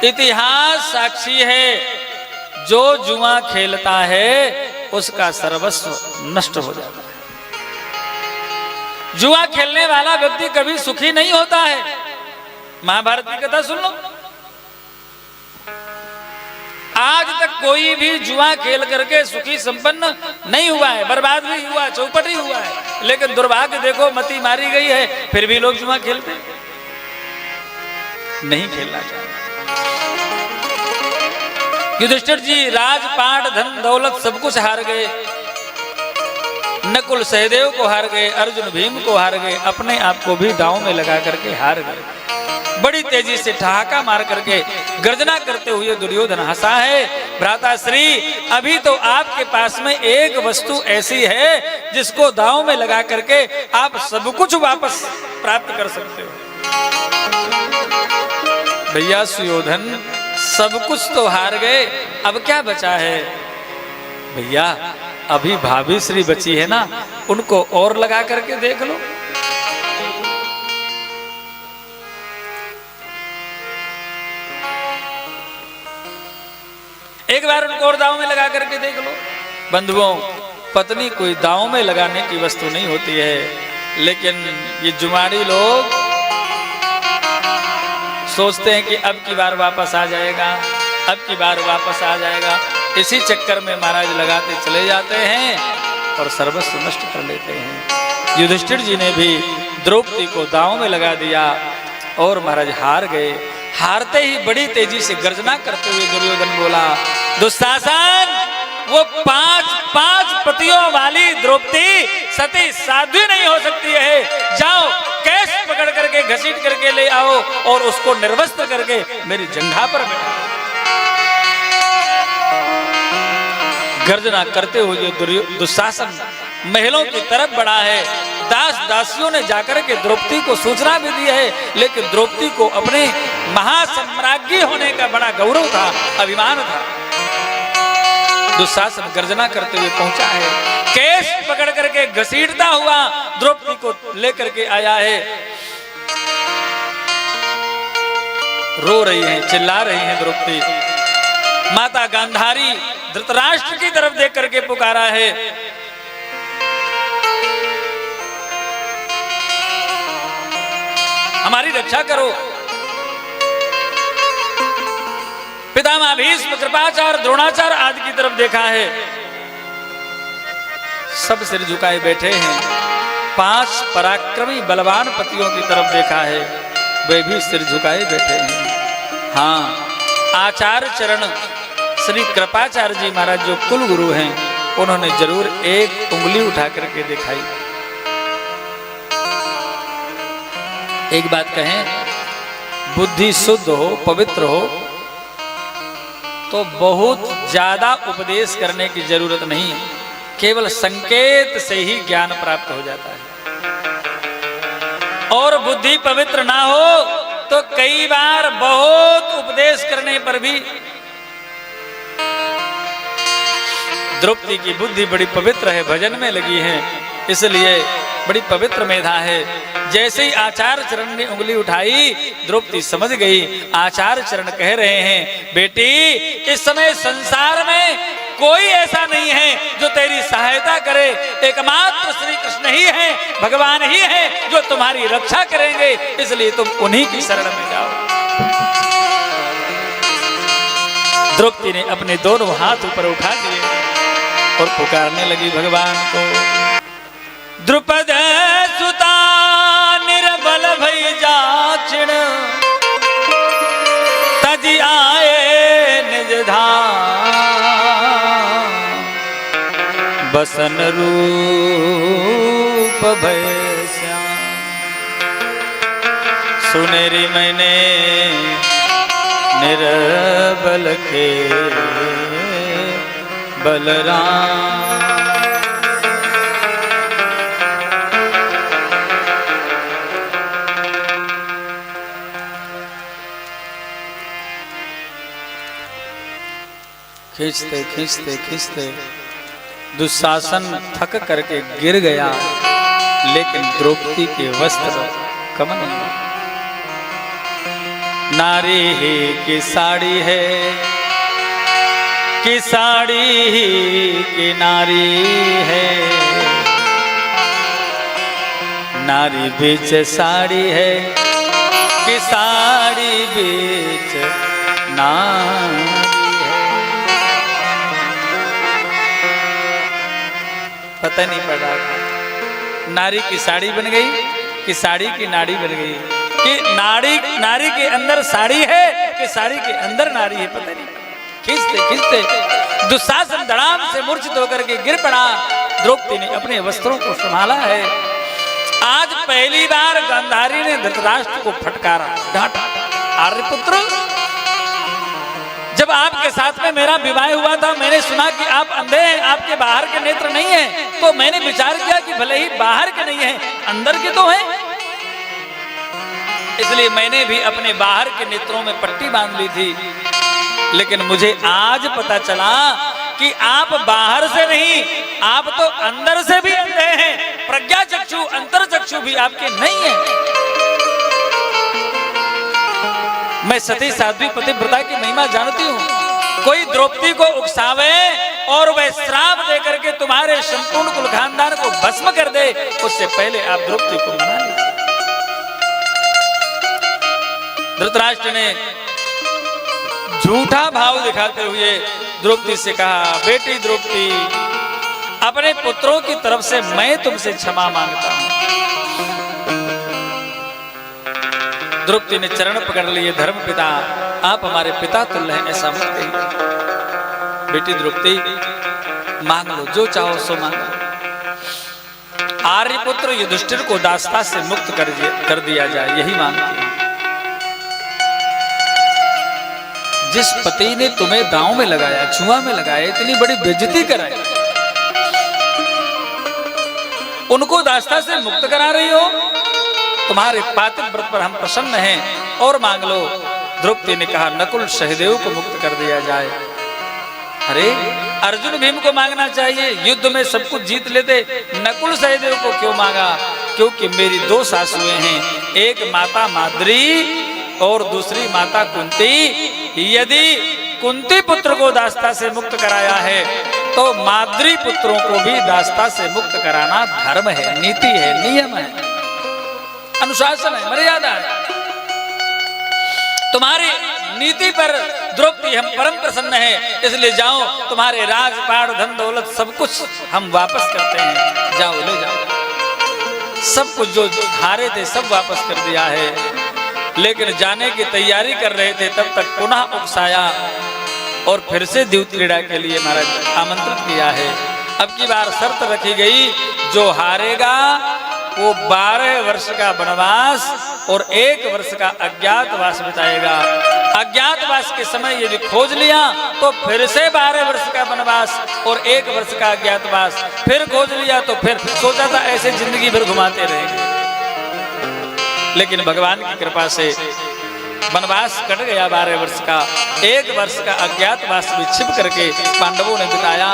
इतिहास साक्षी है, जो जुआ खेलता है उसका सर्वस्व नष्ट हो जाता है। जुआ खेलने वाला व्यक्ति कभी सुखी नहीं होता है। महाभारत की कथा सुन लो। आज तक कोई भी जुआ खेल करके सुखी संपन्न नहीं हुआ है, बर्बाद भी हुआ, चौपट ही हुआ है। लेकिन दुर्भाग्य देखो, मती मारी गई है, फिर भी लोग जुआ खेलते हैं। नहीं खेलना चाहिए। युधिष्ठिर जी राजपाट धन दौलत सब कुछ हार गए, नकुल सहदेव को हार गए, अर्जुन भीम को हार गए, अपने आप को भी दांव में लगा करके हार गए। बड़ी तेजी से ठहाका मार करके गर्जना करते हुए दुर्योधन हंसा है, भ्राता श्री अभी तो आपके पास में एक वस्तु ऐसी है जिसको दांव में लगा करके आप सब कुछ वापस प्राप्त कर सकते हो। भैया सुयोधन सब कुछ तो हार गए, अब क्या बचा है? भैया अभी भाभी श्री बची है ना, उनको और लगा करके देख लो। एक बार उनको और दांव में लगा करके देख लो। बंधुओं, पत्नी कोई दांव में लगाने की वस्तु नहीं होती है, लेकिन ये जुमाड़ी लोग सोचते हैं कि अब की बार वापस आ जाएगा, अब की बार वापस आ जाएगा। इसी चक्कर में महाराज लगाते चले जाते हैं और सर्वस्व नष्ट कर लेते हैं। युधिष्ठिर जी ने भी द्रौपदी को दांव में लगा दिया और महाराज हार गए। हारते ही बड़ी तेजी से गर्जना करते हुए दुर्योधन बोला, दुशासन वो पांच पतियों वाली द्रौपदी सती साध्वी नहीं हो सकती है। जाओ कैश पकड़ करके घसीट करके ले आओ और उसको निर्वस्त्र करके मेरी जंघा पर बैठाओ। गर्जना करते हुए दुशासन महलों की तरफ बढ़ा है। दास दासियों ने जाकर के द्रौपदी को सूचना भी दी है, लेकिन द्रौपदी को अपने महासम्राज्ञी होने का बड़ा गौरव था, अभिमान था। दुशासन गर्जना करते हुए पहुंचा है, केश पकड़ करके घसीटता हुआ द्रौपदी को लेकर के आया है। रो रही हैं, चिल्ला रही हैं द्रौपदी। माता गांधारी धृतराष्ट्र की तरफ देख करके पुकारा है, हमारी रक्षा करो। पितामह भीष्म, कृपाचार्य, द्रोणाचार्य आदि की तरफ देखा है, सब सिर झुकाए बैठे हैं। 5 पराक्रमी बलवान पतियों की तरफ देखा है, वे भी सिर झुकाए बैठे हैं। हाँ, आचार्य चरण श्री कृपाचार्य जी महाराज जो कुल गुरु हैं, उन्होंने जरूर एक उंगली उठा करके दिखाई। एक बात कहें, बुद्धि शुद्ध हो, पवित्र हो, तो बहुत ज्यादा उपदेश करने की जरूरत नहीं है, केवल संकेत से ही ज्ञान प्राप्त हो जाता है। और बुद्धि पवित्र ना हो तो कई बार बहुत उपदेश करने पर भी द्रौपदी की बुद्धि बड़ी पवित्र है, भजन में लगी है, इसलिए बड़ी पवित्र मेधा है। जैसे ही आचार्य चरण ने उंगली उठाई, द्रौपदी समझ गई। आचार्य चरण कह रहे हैं, बेटी इस समय संसार में कोई ऐसा नहीं है जो तेरी सहायता करे, एकमात्र श्री कृष्ण ही है, भगवान ही है जो तुम्हारी रक्षा करेंगे, इसलिए तुम उन्हीं की शरण में जाओ। द्रौपदी ने अपने दोनों हाथ ऊपर उठा दिए और पुकारने लगी भगवान को। द्रुपद सुता निर्बल भई जाक्षिण, तजी आए निज धाम, बसन रूप भय श्याम। सुनेरी मैंने निर्बल के बलराम। खींचते खींचते खींचते दुशासन थक करके गिर गया, लेकिन द्रौपदी के वस्त्र कम नहीं। नारी ही की साड़ी है, कि साड़ी ही की नारी है, नारी बीच साड़ी है, कि साड़ी बीच नारी है। पता नहीं पड़ रहा, नारी की साड़ी बन गई कि साड़ी की नाड़ी बन गई, कि नारी के अंदर साड़ी है कि साड़ी के अंदर नारी है, पता नहीं। खींचते खींचते दुशासन धड़ाम से मूर्छित होकर के गिर पड़ा। द्रौपदी ने अपने वस्त्रों को संभाला है। आज पहली बार गांधारी ने धृतराष्ट्र को फटकारा, डांटा। आर्यपुत्र, जब आपके साथ में मेरा विवाह हुआ था, मैंने सुना कि आप अंधे हैं, आपके बाहर के नेत्र नहीं हैं, तो मैंने विचार किया कि भले ही बाहर के नहीं हैं, अंदर के तो हैं, इसलिए मैंने भी अपने बाहर के नेत्रों में पट्टी बांध ली थी। लेकिन मुझे आज पता चला कि आप बाहर से नहीं, आप तो अंदर से भी अंधे हैं। प्रज्ञा चक्षु, अंतर चक्षु भी आपके नहीं है। मैं सती साध्वी पतिव्रता की महिमा जानती हूँ। कोई द्रौपदी को उकसावे और वह श्राप दे करके तुम्हारे संपूर्ण कुल खानदान को भस्म कर दे, उससे पहले आप द्रौपदी को मना लीजिए। धृतराष्ट्र ने झूठा भाव दिखाते हुए द्रौपदी से कहा, बेटी द्रौपदी, अपने पुत्रों की तरफ से मैं तुमसे क्षमा मांगता हूं। द्रौपदी ने चरण पकड़ लिए, धर्म पिता, आप हमारे पिता तुल्य हैं, ऐसा मत कहिए। बेटी द्रौपदी, मांग लो, जो चाहो सो मांग लो। आर्यपुत्र युधिष्ठिर को दासता से मुक्त कर दिया जाए, यही मांगती है। जिस पति ने तुम्हें दांव में लगाया, जुआ में लगाया, इतनी बड़ी बेइज्जती कराई, उनको दास्ता से मुक्त करा रही हो। तुम्हारे पातिव्रत व्रत पर हम प्रसन्न हैं और मांग लो। द्रौपदी ने कहा, नकुल सहदेव को मुक्त कर दिया जाए। अरे अर्जुन भीम को मांगना चाहिए, युद्ध में सब कुछ जीत लेते, नकुल सहदेव को क्यों मांगा? क्योंकि मेरी दो सासुएं हैं, एक माता माद्री और दूसरी माता कुंती। यदि कुंती पुत्र को दास्ता से मुक्त कराया है तो माद्री पुत्रों को भी दास्ता से मुक्त कराना धर्म है, नीति है, नियम है, अनुशासन है, मर्यादा है। तुम्हारी नीति पर द्रौपदी हम परम प्रसन्न हैं, इसलिए जाओ, तुम्हारे राजपाट, धन दौलत सब कुछ हम वापस करते हैं, जाओ ले जाओ। सब कुछ जो हारे थे सब वापस कर दिया है। लेकिन जाने की तैयारी कर रहे थे, तब तक पुनः उकसाया और फिर से द्यूत क्रीड़ा के लिए महाराज आमंत्रित किया है। अब की बार शर्त रखी गई, जो हारेगा वो 12 वर्ष का वनवास और 1 वर्ष का अज्ञातवास बिताएगा। अज्ञातवास के समय यदि खोज लिया तो फिर से 12 वर्ष का वनवास और 1 वर्ष का अज्ञातवास, फिर खोज लिया तो फिर सोचा था ऐसे जिंदगी भर घुमाते रहेंगे। लेकिन भगवान की कृपा से वनवास कट गया 12 वर्ष का, 1 वर्ष का अज्ञातवास भी छिप करके पांडवों ने बिताया।